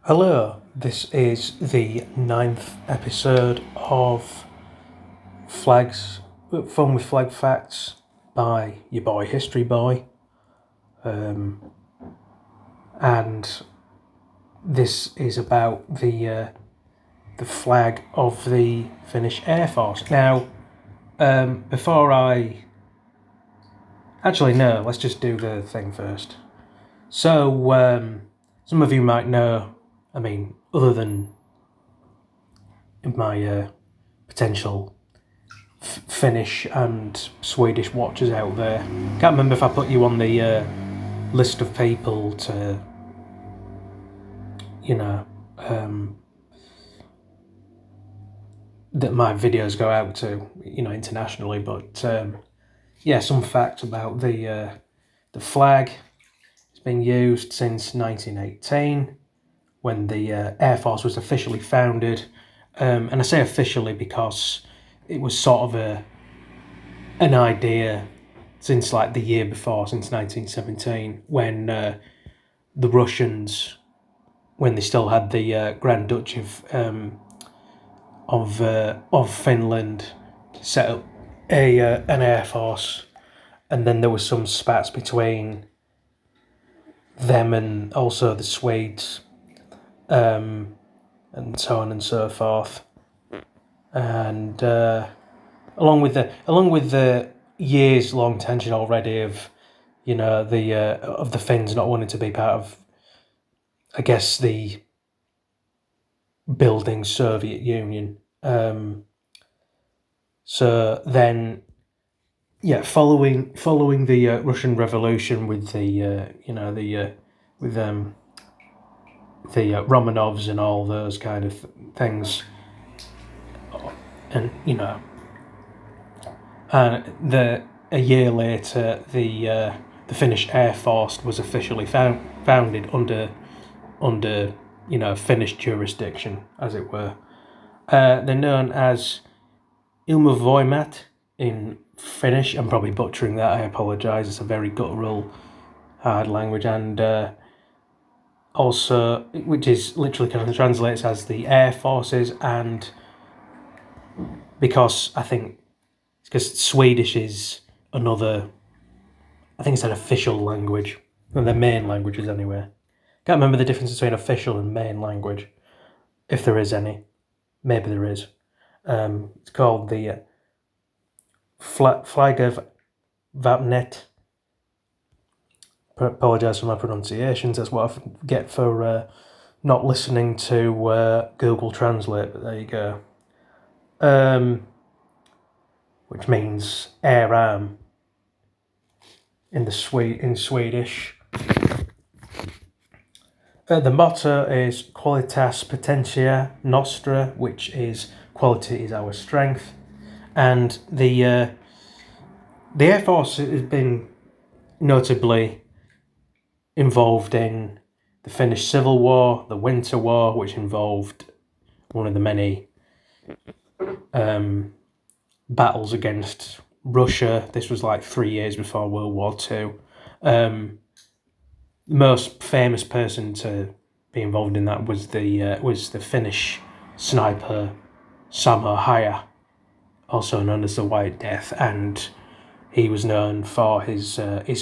Hello, this is the ninth episode of Flags, Fun with Flag Facts by your boy History Boy. And this is about the flag of the Finnish Air Force. Now, before I... Actually, no, let's just do the thing first. So, some of you might know, other than my potential Finnish and Swedish watchers out there. Can't remember if I put you on the list of people to, that my videos go out to, internationally. But some facts about the flag. It's been used since 1918, when the Air Force was officially founded. And I say officially because it was sort of an idea since like the year before, since 1917, when the Russians, when they still had the Grand Duchy of Finland, set up an air force, and then there was some spats between them and also the Swedes, and so on and so forth, and along with the years long tension already of of the Finns not wanting to be part of, I guess, the building Soviet Union. So then, following the Russian Revolution with the Romanovs and all those kind of things, and a year later, the Finnish Air Force was officially founded under Finnish jurisdiction, as it were. They're known as Ilmavoimat in Finnish. I'm probably butchering that. I apologise. It's a very guttural, hard language, and also, which is literally kind of translates as the Air Forces, and because Swedish is another, I think it's an official language, and their main languages anyway. Can't remember the difference between official and main language, if there is any. Maybe there is. It's called the Flag of Vapnet. Apologise for my pronunciations. That's what I get for not listening to Google Translate. But there you go. Which means air arm in Swedish. The motto is Qualitas Potentia Nostra, which is quality is our strength, and the Air Force has been notably involved in the Finnish Civil War, the Winter War, which involved one of the many battles against Russia. This was like 3 years before World War II. The most famous person to be involved in that was the Finnish sniper Sammo Haja, also known as the White Death, and he was known for his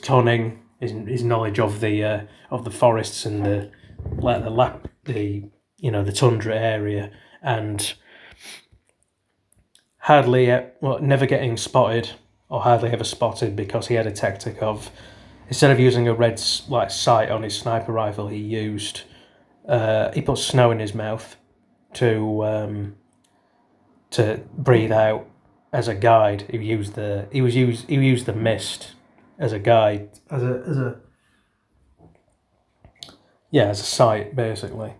cunning, his knowledge of the forests and the tundra area, and never getting spotted, or hardly ever spotted, because he had a tactic of, instead of using a red sight on his sniper rifle, he put snow in his mouth to breathe out as a guide. He used the mist as a guide, as a sight, basically.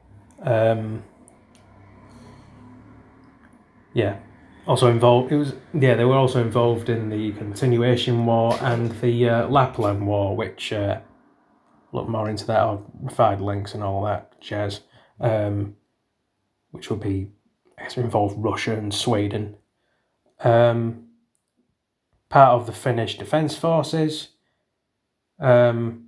Also involved. They were also involved in the Continuation War and the Lapland War, which look more into that. I'll provide links and all that jazz, which would be, I guess, involve Russia and Sweden. Part of the Finnish Defence Forces. On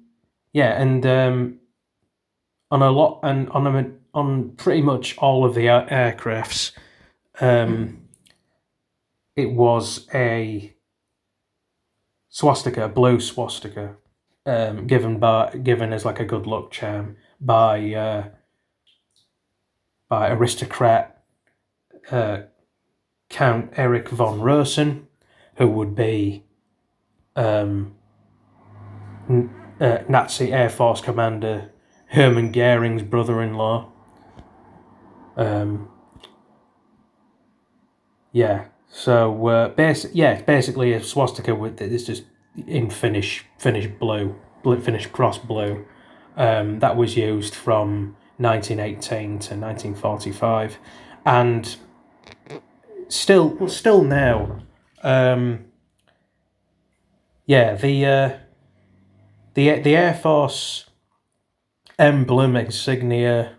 on pretty much all of the aircrafts, it was a swastika, a blue swastika, given as like a good luck charm by aristocrat Count Erich von Rosen, who would be Nazi Air Force Commander Hermann Goering's brother-in-law. So it's basically a swastika with it's just in Finnish blue, Finnish cross blue. That was used from 1918 to 1945, and still now. The Air Force emblem, insignia,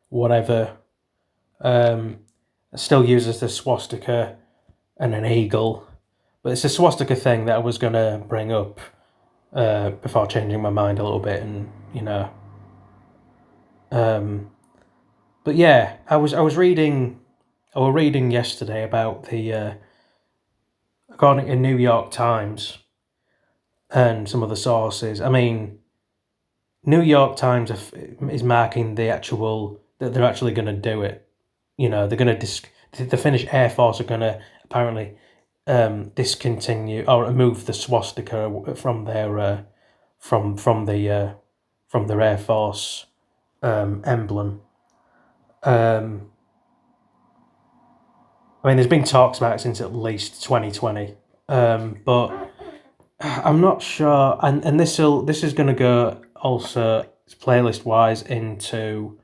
whatever, still uses the swastika and an eagle, but it's a swastika thing that I was gonna bring up before changing my mind a little bit, and but yeah, I was reading yesterday about the according to New York Times and some other sources. I mean, New York Times is marking the actual that they're actually going to do it. They're going to the Finnish Air Force are going to apparently discontinue or remove the swastika from their from their Air Force emblem. I mean, there's been talks about it since at least 2020, but I'm not sure. And this is going to go also playlist wise into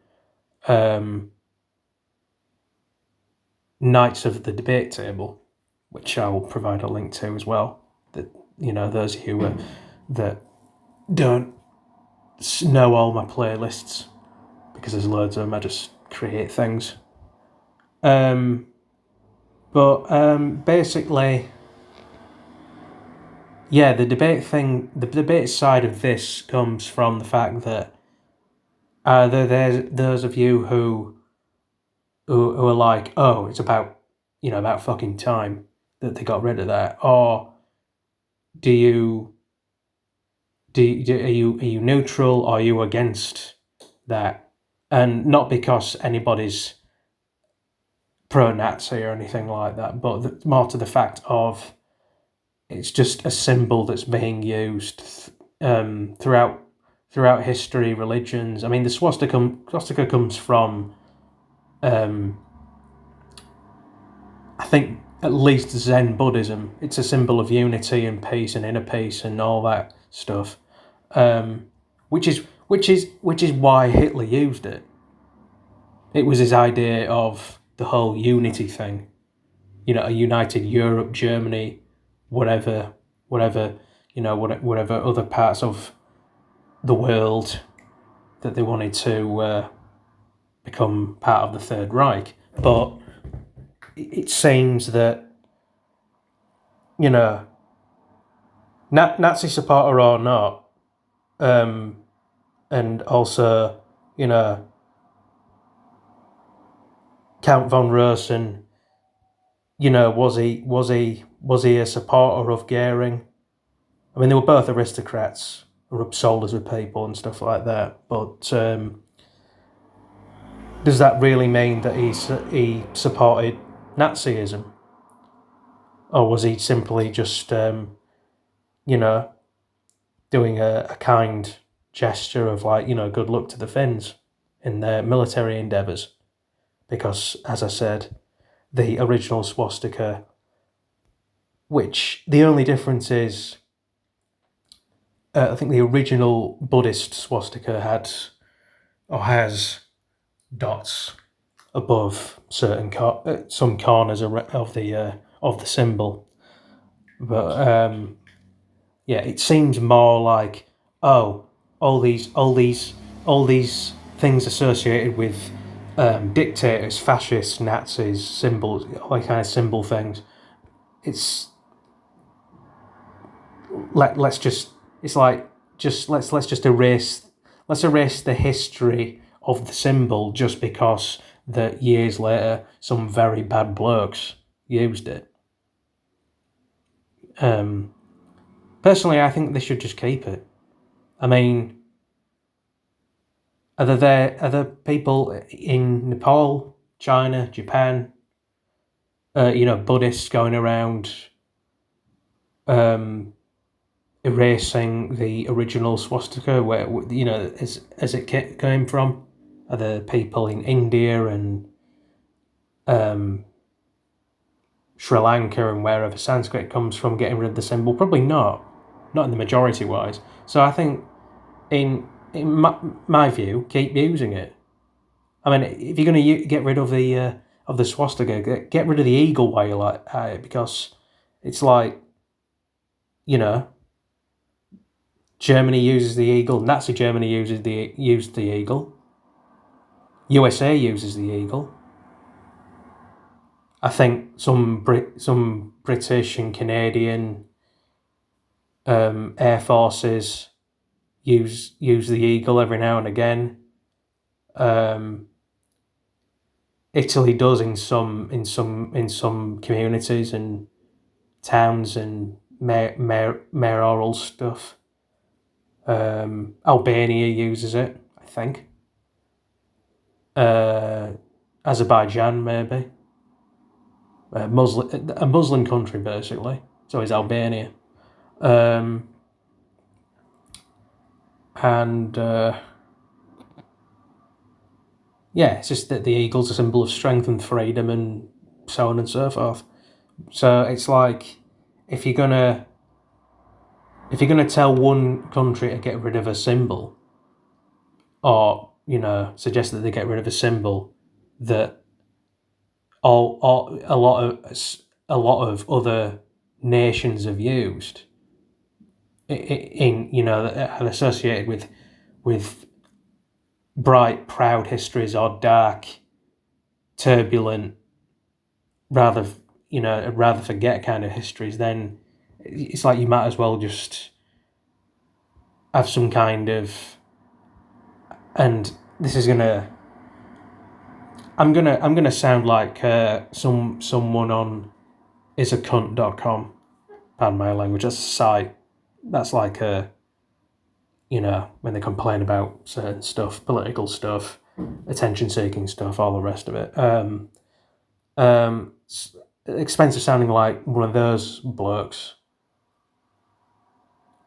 Nights of the Debate Table, which I will provide a link to as well. That those of you that don't know all my playlists, because there's loads of them, I just create things. Basically, yeah, the debate side of this comes from the fact that there's those of you who are like, oh, it's about fucking time that they got rid of that, or are you neutral, or are you against that? And not because anybody's pro-Nazi or anything like that, but more to the fact of it's just a symbol that's being used throughout history, religions. I mean, the swastika comes from, I think, at least Zen Buddhism. It's a symbol of unity and peace and inner peace and all that stuff, which is why Hitler used it. It was his idea of the whole unity thing, a united Europe, Germany, whatever other parts of the world that they wanted to become part of the Third Reich. But it seems that, Nazi supporter or not, and also, Count von Rosen, was he a supporter of Goering? I mean, they were both aristocrats, rub shoulders with people and stuff like that. But does that really mean that he supported Nazism, or was he simply just doing a kind gesture of good luck to the Finns in their military endeavours? Because, as I said, the original swastika, which the only difference is, I think the original Buddhist swastika has dots above certain some corners of the symbol, but it seems more like, oh, all these things associated with dictators, fascists, Nazis, symbols, all kind of symbol things. Let's just erase the history of the symbol just because that years later some very bad blokes used it. Personally, I think they should just keep it. I mean, are there people in Nepal, China, Japan, Buddhists going around erasing the original swastika? Where as it came from? Are there people in India and Sri Lanka and wherever Sanskrit comes from getting rid of the symbol? Probably not in the majority wise. So I think in my view, keep using it. I mean, if you're going to get rid of the swastika, get rid of the eagle while you're at it, because it's like, Germany uses the eagle, Nazi Germany used the eagle, USA uses the eagle. I think some British and Canadian air forces use the eagle every now and again. Italy does in some communities and towns and mayoral stuff. Albania uses it, I think. Azerbaijan, maybe. A Muslim country, basically. So is Albania. It's just that the eagle's a symbol of strength and freedom and so on and so forth. So it's like, if you're gonna tell one country to get rid of a symbol, or suggest that they get rid of a symbol that a lot of other nations have used and associated with bright, proud histories or dark, turbulent, rather forget kind of histories, then it's like you might as well just have some kind of, and this is I'm gonna sound like someone on isacunt.com. Pardon my language. That's a site. That's like when they complain about certain stuff, political stuff, attention-seeking stuff, all the rest of it. Expensive sounding like one of those blokes.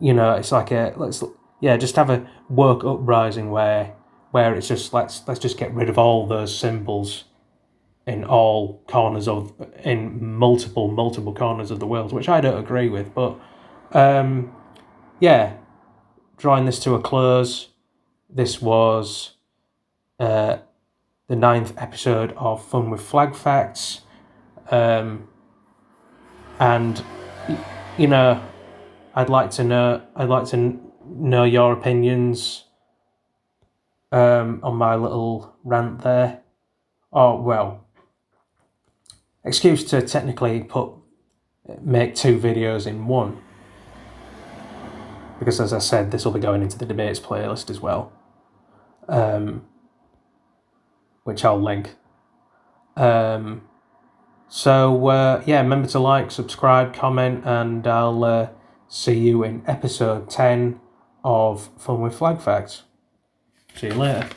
It's like just have a work uprising where it's just let's just get rid of all those symbols in multiple corners of the world, which I don't agree with. But drawing this to a close, this was the 9th episode of Fun with Flag Facts, and I'd like to know your opinions on my little rant there. Oh, well, excuse to technically make 2 videos in one, because as I said, this will be going into the debates playlist as well, which I'll link. Remember to like, subscribe, comment, and I'll see you in episode 10 of Fun with Flag Facts. See you later.